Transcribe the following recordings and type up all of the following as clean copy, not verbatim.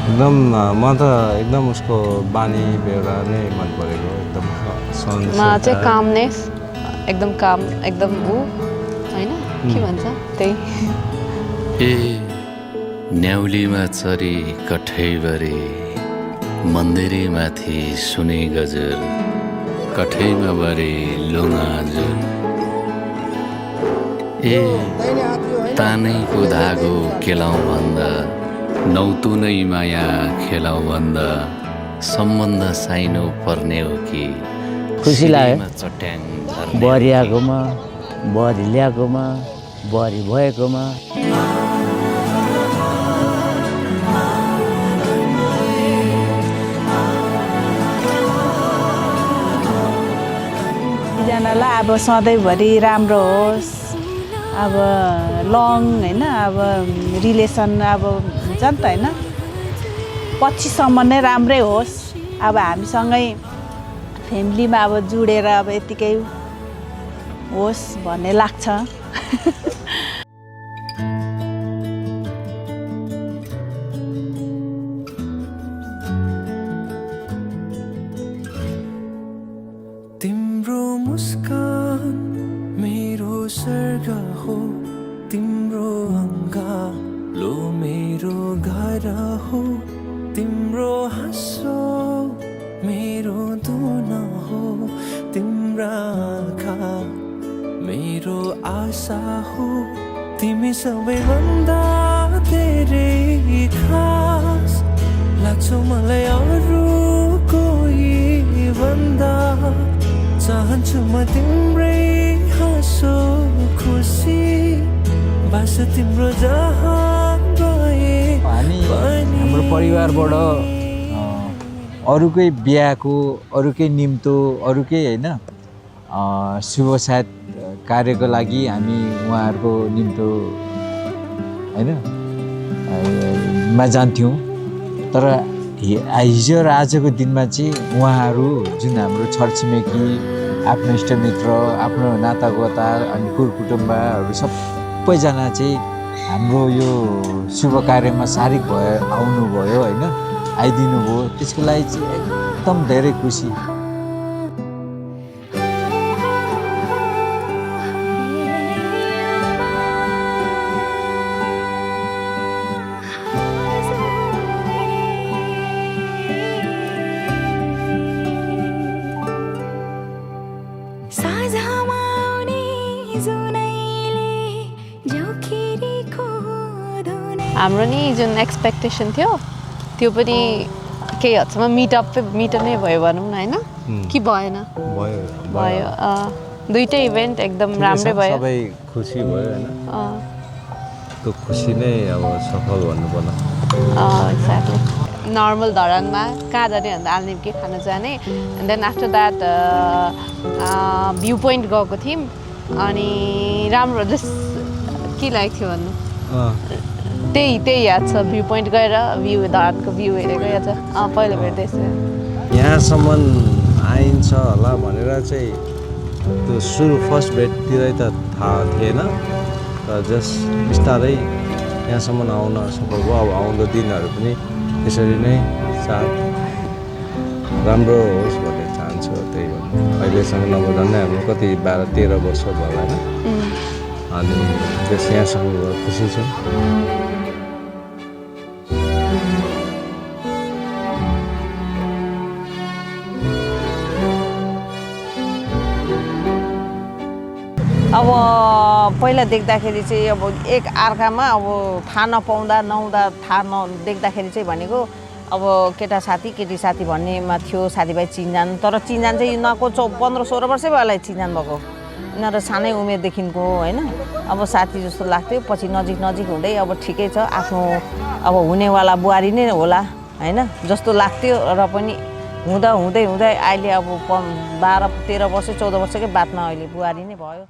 म त एकदम उसको बानी बेहोरा नै मन परेको एकदम चाहिँ कामनेस एकदम काम एकदम हैन के भन्छ त्यही ए न्याउलीमा चरी कठैबरी मन्दिरी माथि सुने गजर कठैमा बरी लुङाजुर ए तानैको धागो केलाउँ भन्दा नौतुनै माया खेलाउँ भन्दा सम्बन्ध साइनो पर्ने हो कि खुसी लाग्यो चट्याङ बरी आएकोमा बरी ल्याएकोमा बरी भएकोमा जनालाई अब सधैँभरि राम्रो होस् अब लङ हैन अब रिलेसन अब हुन्छ नि त हैन पछिसम्म नै राम्रै होस् अब हामीसँगै फ्यामिलीमा अब जुडेर अब यतिकै होस् भन्ने लाग्छ तिम्रो मुस्कान मेरो स्वर्ग हो तिम्रो अङ्गालो मेरो घर हो तिम्रो हाँसो मेरो धुन हो तिम्रा आँखा मेरो आशा हो तिमी सबैभन्दा धेरै खास लाग्छौ मलाई अरू कोही भन्दा चाहन्छु म तिम्रै हाँसो खुसी बास तिम्रो जहाँ गए हामी हाम्रो परिवारबाट अरूकै बिहाको अरूकै निम्तो अरूकै होइन शुभ सायद कार्यको लागि हामी उहाँहरूको निम्तो होइन मा जान्थ्यौँ तर हिजो र आजको दिनमा चाहिँ उहाँहरू जुन हाम्रो छरछिमेकी आफ्नो इष्टमित्र आफ्नो नातागोता अनि कुरकुटुम्बहरू सबैजना चाहिँ हाम्रो यो शुभ कार्यमा सारिक भयो आउनुभयो होइन आइदिनु भयो त्यसको लागि चाहिँ एकदम धेरै खुसी हाम्रो नि जुन एक्सपेक्टेसन थियो त्यो पनि केही हदसम्म मिटअप नै भयो भनौँ न होइन कि भएन भयो दुईटै इभेन्ट एकदम राम्रै भयो सबै खुसी भयो होइन त्यो खुसी नै अब सफल भन्नु पर्ला एक्ज्याक्टली नर्मल धरानमा कहाँ जाने भन्दा आलनिम के खान जाने and then after that view point गएको थियौँ अनि राम्रो जस के लागेको थियो भन्नु त्यही याद छ भ्यू पोइन्ट गएर भ्यू धरानको भ्यू हेरेको याद छ पहिलो भेट्दैछ यहाँसम्म आइन्छ होला भनेर चाहिँ त्यो सुरु फर्स्ट भेटतिरै त थाहा थिएन र जस्ट बिस्तारै यहाँसम्म आउन सफल भयो अब आउँदो दिनहरू पनि त्यसरी नै साथ राम्रो होस् भन्ने चाहन्छु त्यही हो अहिलेसम्म नभए झन्डै हाम्रो कति 12-13 वर्ष भयो होइन अनि जस यहाँसम्म गएर खुसी छु अब पहिला देख्दाखेरि चाहिँ अब एक अर्कामा अब थाहा नपाउँदा थाहा नदेख्दाखेरि चाहिँ भनेको अब केटा साथी केटी साथी भन्नेमा थियो साथीभाइ चिनजान तर चिनजान चाहिँ यिनीहरूको 15-16 वर्षै भयो चिनजान भएको यिनीहरू सानै उमेरदेखिको होइन अब साथी जस्तो लाग्थ्यो पछि नजिक हुँदै अब ठिकै छ आफ्नो अब हुनेवाला बुहारी नै होला होइन जस्तो लाग्थ्यो र पनि हुँदै अहिले अब 12-13 वर्ष 14 वर्षकै बादमा अहिले बुहारी नै भयो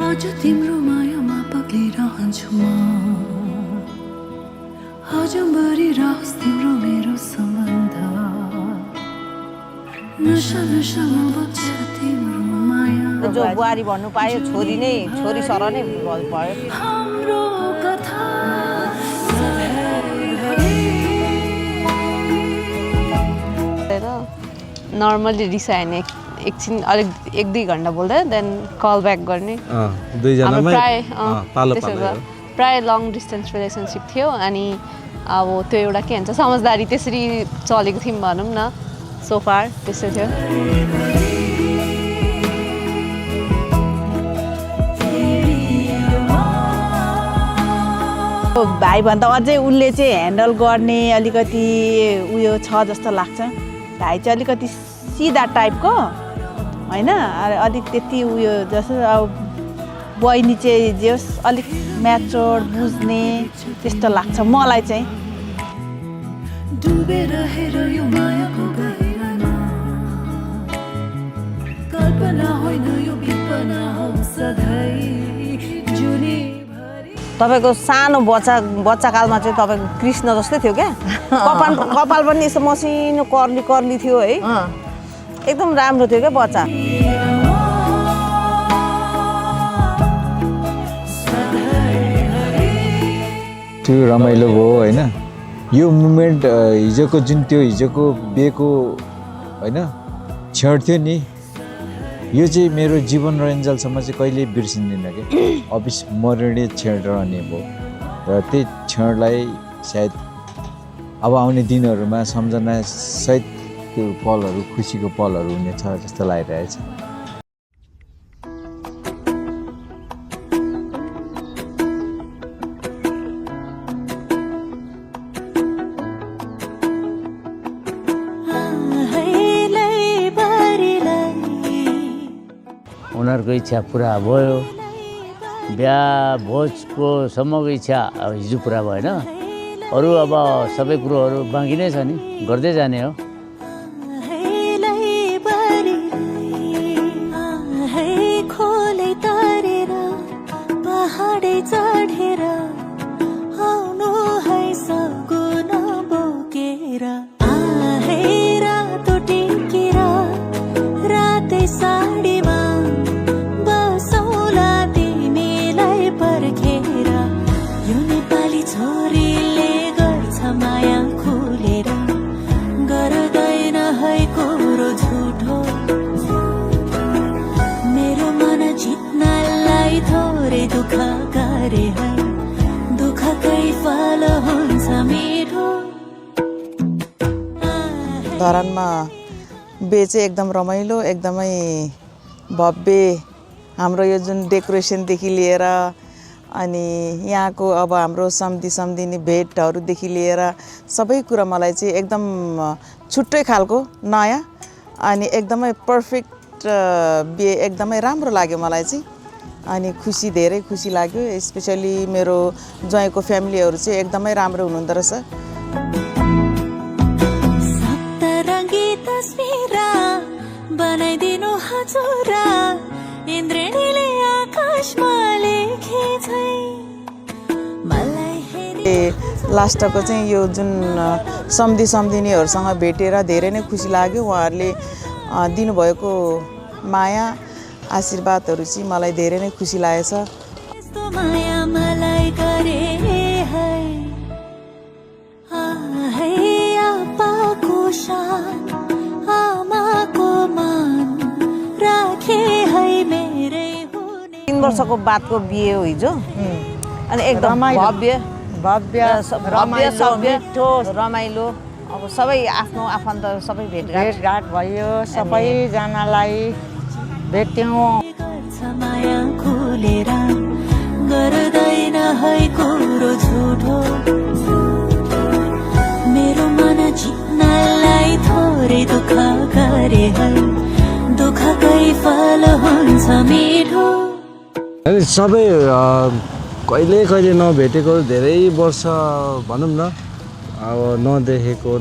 आज तिम्रो मायामा पक्लिरहन्छु म आजभरि रहोस् तिम्रो मेरो सम्बन्ध नशामा बग्छ तिम्रो माया जो बुहारी भन्नु पायो छोरी नै छोरी सर नै भयो। हाम्रो कथा नर्मली रिसायो भने एकछिन अलिक 1-2 घन्टा बोल्दा देन कल ब्याक गर्ने। दुईजनामै पालो त्यसो पालो प्राय लङ डिस्टेन्स रिलेसनसिप थियो अनि अब त्यो एउटा के भन्छ समझदारी त्यसरी चलेको थियौँ भनौँ न सो फार त्यस्तो थियो। भाइभन्दा अझै उसले चाहिँ ह्यान्डल गर्ने अलिकति उयो छ जस्तो लाग्छ। भाइ चाहिँ अलिकति सिधा टाइपको होइन, अलिक त्यति उयो जस्तो अब बहिनी चाहिँ जे होस् अलिक म्याच्योर बुझ्ने त्यस्तो लाग्छ मलाई चाहिँ। डुबेर हेर यो मायाको गहिरामा, कल्पना होइन यो विपना हो सधैँ जुनी। तपाईँको सानो बच्चाकालमा चाहिँ तपाईँको कृष्ण जस्तै थियो क्या। कपाल पनि यसो मसिनो कर्ली थियो है, एकदम राम्रो थियो क्या बच्चा। त्यो रमाइलो भयो होइन। यो मुमेन्ट हिजोको जुन त्यो हिजोको बिहेको होइन क्षण थियो नि, यो चाहिँ मेरो जीवन रहन्जेलसम्म चाहिँ कहिले बिर्सिँदैन क्या। अविस्मरणीय क्षण रहने भयो र त्यही क्षणलाई सायद अब आउने दिनहरूमा सम्झना सहित त्यो पलहरू खुसीको पलहरू हुनेछ जस्तो लागिरहेछ। उनीहरूको इच्छा पुरा भयो, बिहा भोजको सम्मको इच्छा अब हिजो पुरा भएन, अरू अब सबै कुरोहरू बाँकी नै छ नि, गर्दै जाने हो। खोले तारेर पहाडै चढेर आउनु है सगुन बोकेर, आहे रातो टिकेर रातै साडीमा बसौला तिमीलाई पर्खेर। यो नेपाली छोरीले गर्छ माया खुलेर, गर्दैन है कुरो झुठो। मेरो मन जित्नलाई थोरै दुःख गरे है, दुःखकै फल हुन्छ मिठो। धरानमा बे चाहिँ एकदम रमाइलो, एकदमै भव्य। हाम्रो यो जुन डेकोरेसनदेखि लिएर अनि यहाँको अब हाम्रो सम्झिने भेटहरूदेखि लिएर सबै कुरा मलाई चाहिँ एकदम छुट्टै खालको नयाँ अनि एकदमै पर्फेक्ट बिहे एकदमै राम्रो लाग्यो मलाई चाहिँ। अनि धेरै खुसी लाग्यो। स्पेसली मेरो ज्वाइँको फ्यामिलीहरू चाहिँ एकदमै राम्रो हुनुहुँदो रहेछ। सप्तरङ्गी तस्बिरा बनाइदिनु हजुरा, इन्द्रेणीले आकाशमा लेखे झै मलाई हेरी। लास्टको चाहिँ यो जुन सम्झिनेहरूसँग भेटेर धेरै नै खुसी लाग्यो। उहाँहरूले दिनुभएको माया आशीर्वादहरू चाहिँ मलाई धेरै नै खुसी लागेछ। यस्तो माया मलाई गरे है, है आपाको शान आमाको मान राखे है मेरै हुने। 3 वर्षको बादको बिहे हो हिजो अनि एकदम भव्य रमाइलो। अब सबै आफ्नो आफन्त सबै भेटघाट भयो, सबैजनालाई भेट्यौँ। माया खुलेर गर्दैन है कुरो झुठो। मेरो मन जित्नलाई थोरै दुःख गरे है, दुःखकै फल हुन्छ मिठो। सबै कहिले नभेटेको धेरै वर्ष भनौँ न, अब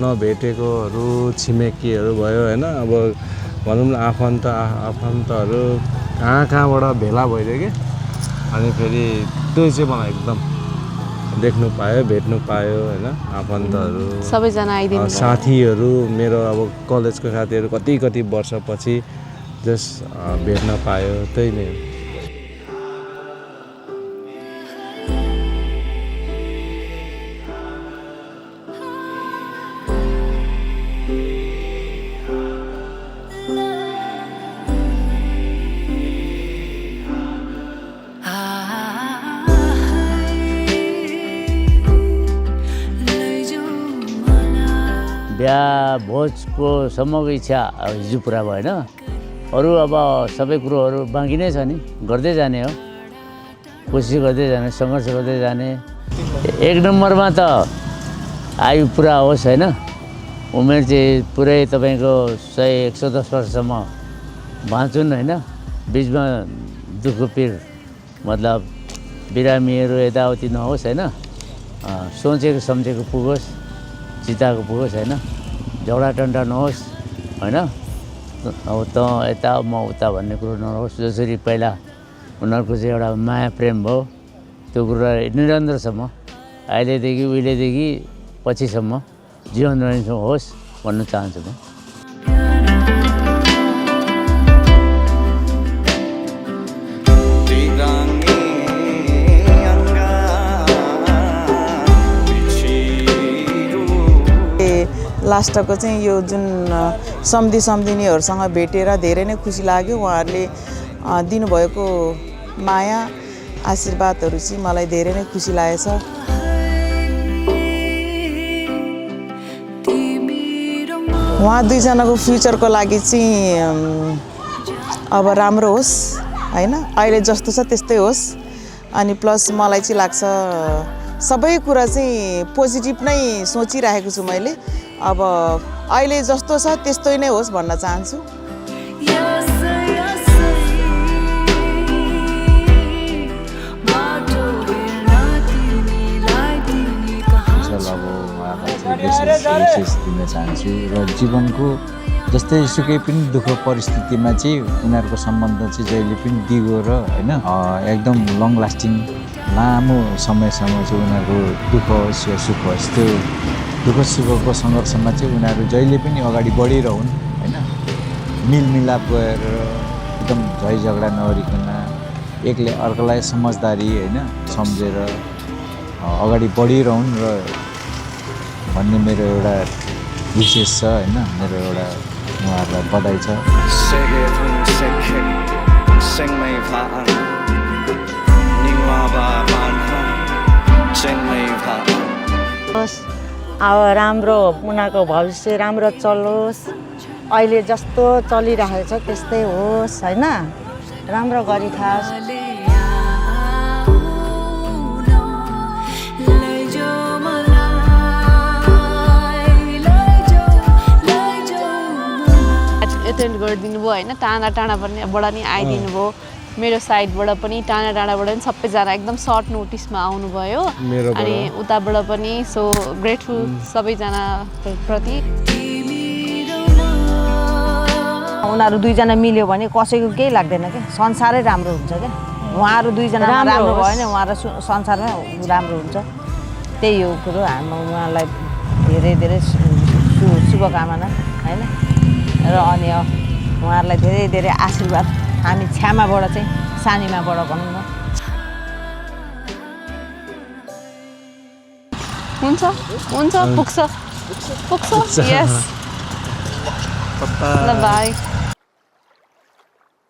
नभेटेकोहरू छिमेकीहरू भयो होइन। अब भनौँ न आफन्तहरू कहाँबाट भेला भइदियो कि, अनि फेरि त्यो चाहिँ मलाई एकदम देख्नु पायो, भेट्नु पायो होइन। आफन्तहरू सबैजना आइदिनु भयो। साथीहरू मेरो अब कलेजको साथीहरू कति वर्षपछि जस्ट भेट्न पायो त्यही नै हो। बिहा भोजको सम्मको इच्छा अब हिजो पुरा भएन। अरू अब सबै कुरोहरू बाँकी नै छ नि, गर्दै जाने हो, कोसिस गर्दै जाने, सङ्घर्ष गर्दै जाने। एक नम्बरमा त आयु पुरा होस् होइन, उमेर चाहिँ पुरै तपाईँको 100-110 वर्षसम्म बाँचुन् होइन, बिचमा दुःख पीड मतलब बिरामीहरू यताउति नहोस् होइन, सोचेको सम्झेको पुगोस्, चिताएको पुगोस् होइन, झगडा टन्टा नहोस् होइन, अब त यता म उता भन्ने कुरो नहोस्। जसरी पहिला उनीहरूको चाहिँ एउटा माया प्रेम भयो, त्यो कुरा निरन्तरसम्म अहिलेदेखि उहिलेदेखि पछिसम्म जीवन होस् भन्न चाहन्छु म। लास्टको चाहिँ यो जुन सम्धिनीहरूसँग भेटेर धेरै नै खुसी लाग्यो। उहाँहरूले दिनुभएको माया आशीर्वादहरू चाहिँ मलाई धेरै नै खुसी लागेछ। उहाँ दुईजनाको फ्युचरको लागि चाहिँ अब राम्रो होस् होइन, अहिले जस्तो छ त्यस्तै होस्। अनि प्लस मलाई चाहिँ लाग्छ सबै कुरा चाहिँ पोजिटिभ नै सोचिरहेको छु मैले। अब अहिले जस्तो छ त्यस्तै नै होस् भन्न चाहन्छु। अब उहाँलाई विशेष दिन चाहन्छु र जीवनको जस्तै सुकै पनि दुःख परिस्थितिमा चाहिँ उनीहरूको सम्बन्ध चाहिँ जहिले पनि दिगो र होइन एकदम लङ लास्टिङ लामो समयसम्म चाहिँ उनीहरूको दुःख होस् या सुख होस्, त्यो दुःख सुखको सङ्घर्षमा चाहिँ उनीहरू जहिले पनि अगाडि बढिरहन् होइन, मिलमिलाप गरेर एकदम झै झगडा नगरिकन एकले अर्कोलाई समझदारी होइन सम्झेर अगाडि बढिरहन् र भन्ने मेरो एउटा विशेष छ होइन, मेरो एउटा उहाँहरूलाई बधाई छ। अब राम्रो उनीहरूको भविष्य राम्रो चलोस्, अहिले जस्तो चलिरहेको छ त्यस्तै होस् होइन, राम्रो गरी खाओस्। एटेन्ड गरिदिनु भयो होइन, टाढा टाढाबाट नि आइदिनु भयो, मेरो साइडबाट पनि टाढा टाढाबाट पनि सबैजना एकदम सर्ट नोटिसमा आउनुभयो। अनि उताबाट पनि सो ग्रेटफुल सबैजना प्रति। उनीहरू दुईजना मिल्यो भने कसैको केही लाग्दैन क्या, संसारै राम्रो हुन्छ क्या। उहाँहरू दुईजना राम्रो भयो भने उहाँहरू संसारमै राम्रो हुन्छ। त्यही हो कुरो। हाम्रो उहाँलाई धेरै धेरै शुभकामना होइन, र अनि उहाँहरूलाई धेरै धेरै आशीर्वाद हामी छ्यामाबाट चाहिँ सानीमाबाट भनौँ न। हुन्छ हुन्छ पुग्छ यस ल बाई।